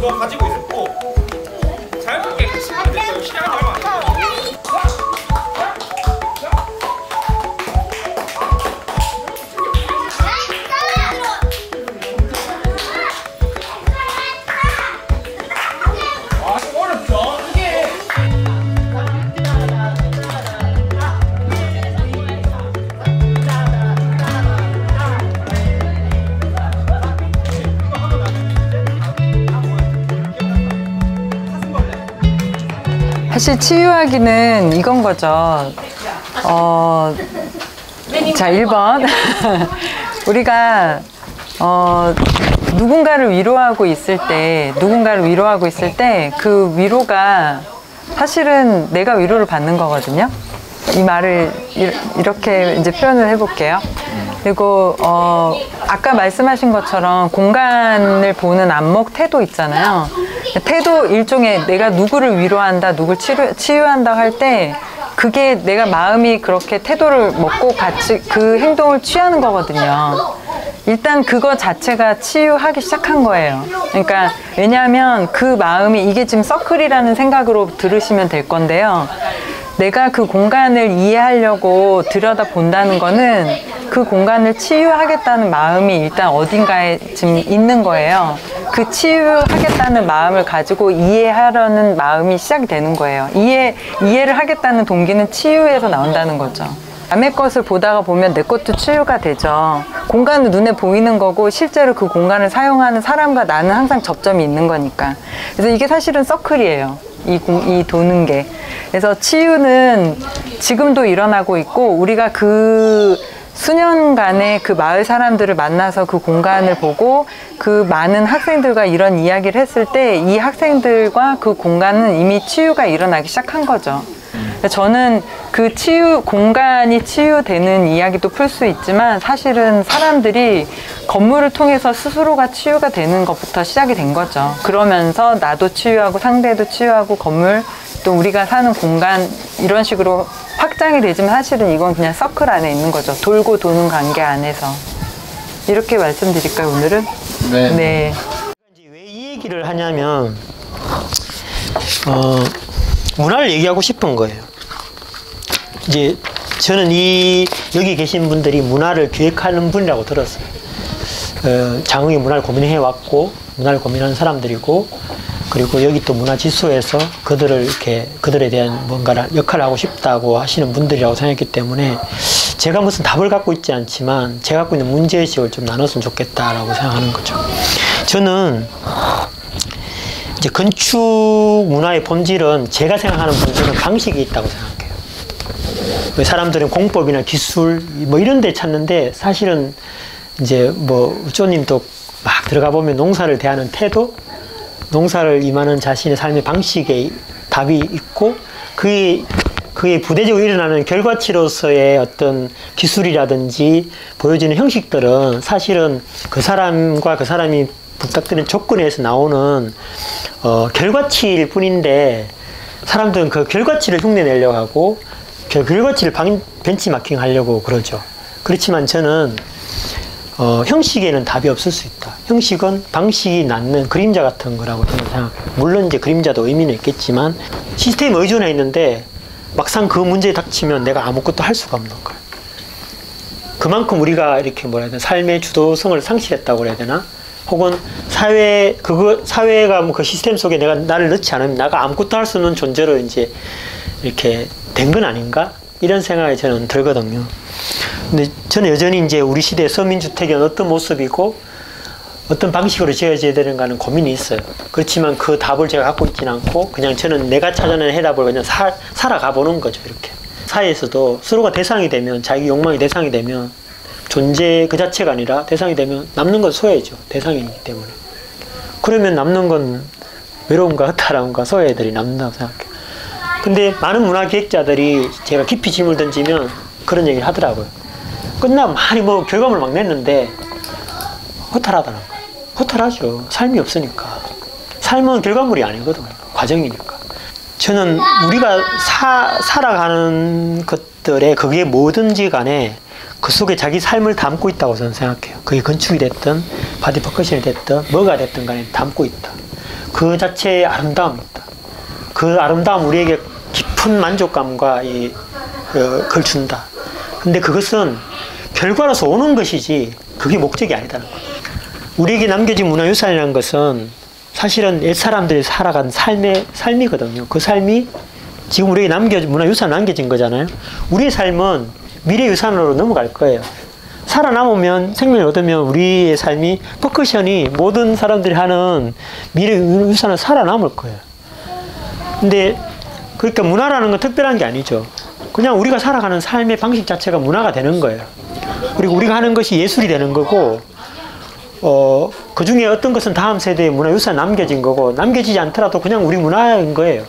그거 가지고 있었고 자연스럽게 시간이 됐어요. 시간이 얼마 안 돼요. 사실 치유하기는 이건 거죠. 자, 1번. 우리가 누군가를 위로하고 있을 때 그 위로가 사실은 내가 위로를 받는 거거든요. 이 말을 이렇게 이제 표현을 해볼게요. 그리고 아까 말씀하신 것처럼 공간을 보는 안목 태도 있잖아요. 태도 일종의 내가 누구를 위로한다, 누구를 치유한다 할 때 그게 내가 마음이 그렇게 태도를 먹고 같이 그 행동을 취하는 거거든요. 일단 그거 자체가 치유하기 시작한 거예요. 그러니까 왜냐하면 그 마음이 이게 지금 서클이라는 생각으로 들으시면 될 건데요. 내가 그 공간을 이해하려고 들여다본다는 거는 그 공간을 치유하겠다는 마음이 일단 어딘가에 지금 있는 거예요. 그 치유하겠다는 마음을 가지고 이해하려는 마음이 시작이 되는 거예요. 이해를 하겠다는 동기는 치유에서 나온다는 거죠. 남의 것을 보다가 보면 내 것도 치유가 되죠. 공간은 눈에 보이는 거고 실제로 그 공간을 사용하는 사람과 나는 항상 접점이 있는 거니까. 그래서 이게 사실은 서클이에요. 이 도는 게. 그래서 치유는 지금도 일어나고 있고 우리가 그 수년간의 그 마을 사람들을 만나서 그 공간을 보고 그 많은 학생들과 이런 이야기를 했을 때 이 학생들과 그 공간은 이미 치유가 일어나기 시작한 거죠. 저는 그 공간이 치유되는 이야기도 풀 수 있지만 사실은 사람들이 건물을 통해서 스스로가 치유가 되는 것부터 시작이 된 거죠. 그러면서 나도 치유하고 상대도 치유하고 건물 또 우리가 사는 공간 이런 식으로 확장이 되지만 사실은 이건 그냥 서클 안에 있는 거죠. 돌고 도는 관계 안에서. 이렇게 말씀드릴까요, 오늘은? 네. 네. 왜 이 얘기를 하냐면 문화를 얘기하고 싶은 거예요. 이제 저는 여기 계신 분들이 문화를 기획하는 분이라고 들었어요. 장흥이 문화를 고민해 왔고 문화를 고민하는 사람들이고 그리고 여기 또 문화지수에서 그들에 대한 뭔가 역할을 하고 싶다고 하시는 분들이라고 생각했기 때문에 제가 무슨 답을 갖고 있지 않지만 제가 갖고 있는 문제의식을 좀 나눴으면 좋겠다라고 생각하는 거죠. 저는 이제 건축 문화의 본질은 제가 생각하는 본질은 방식이 있다고 생각해요. 사람들은 공법이나 기술 뭐 이런 데 찾는데 사실은 이제 뭐 우조님도 막 들어가 보면 농사를 대하는 태도, 농사를 임하는 자신의 삶의 방식에 답이 있고 그의 부대적으로 일어나는 결과치로서의 어떤 기술이라든지 보여지는 형식들은 사실은 그 사람과 그 사람이 부탁드리는 조건에서 나오는 결과치일 뿐인데 사람들은 그 결과치를 흉내내려고 하고 그 결과치를 벤치마킹 하려고 그러죠. 그렇지만 저는 형식에는 답이 없을 수 있다. 형식은 방식이 낳는 그림자 같은 거라고 저는 생각해요. 물론 이제 그림자도 의미는 있겠지만 시스템에 의존해 있는데 막상 그 문제에 닥치면 내가 아무것도 할 수가 없는 거예요. 그만큼 우리가 이렇게 뭐라 해야 되나 삶의 주도성을 상실했다고 그래야 되나? 혹은 사회가 뭐 그 시스템 속에 나를 넣지 않으면 내가 아무것도 할 수 없는 존재로 이제 이렇게 된 건 아닌가? 이런 생각이 저는 들거든요. 근데 저는 여전히 이제 우리 시대의 서민주택이 어떤 모습이고 어떤 방식으로 지어져야 되는가는 고민이 있어요. 그렇지만 그 답을 제가 갖고 있지는 않고 그냥 저는 내가 찾아낸 해답을 그냥 살아가 보는 거죠. 이렇게 사회에서도 서로가 대상이 되면 자기 욕망이 대상이 되면 존재 그 자체가 아니라 대상이 되면 남는 건 소외죠. 대상이기 때문에. 그러면 남는 건 외로움과 허탈함과 소외들이 남는다고 생각해요. 근데 많은 문화기획자들이 제가 깊이 질문을 던지면 그런 얘기를 하더라고요. 끝나면 많이 뭐 결과물을 막 냈는데 허탈하더라고요. 허탈하죠. 삶이 없으니까. 삶은 결과물이 아니거든요. 과정이니까. 저는 우리가 살아가는 것들에 그게 뭐든지 간에 그 속에 자기 삶을 담고 있다고 저는 생각해요. 그게 건축이 됐든 바디 퍼커션이 됐든 뭐가 됐든 간에 담고 있다. 그 자체의 아름다움입니다. 그 아름다움 우리에게 깊은 만족감과 그걸 준다. 근데 그것은 결과로서 오는 것이지 그게 목적이 아니다는 거예요. 우리에게 남겨진 문화유산이라는 것은 사실은 옛 사람들이 살아간 삶이거든요. 그 삶이 지금 우리에게 문화유산 남겨진 거잖아요. 우리의 삶은 미래유산으로 넘어갈 거예요. 살아남으면, 생명을 얻으면 우리의 삶이 퍼커션이 모든 사람들이 하는 미래유산을 살아남을 거예요. 근데 그러니까 문화라는 건 특별한 게 아니죠. 그냥 우리가 살아가는 삶의 방식 자체가 문화가 되는 거예요. 그리고 우리가 하는 것이 예술이 되는 거고, 그 중에 어떤 것은 다음 세대의 문화유산 남겨진 거고, 남겨지지 않더라도 그냥 우리 문화인 거예요.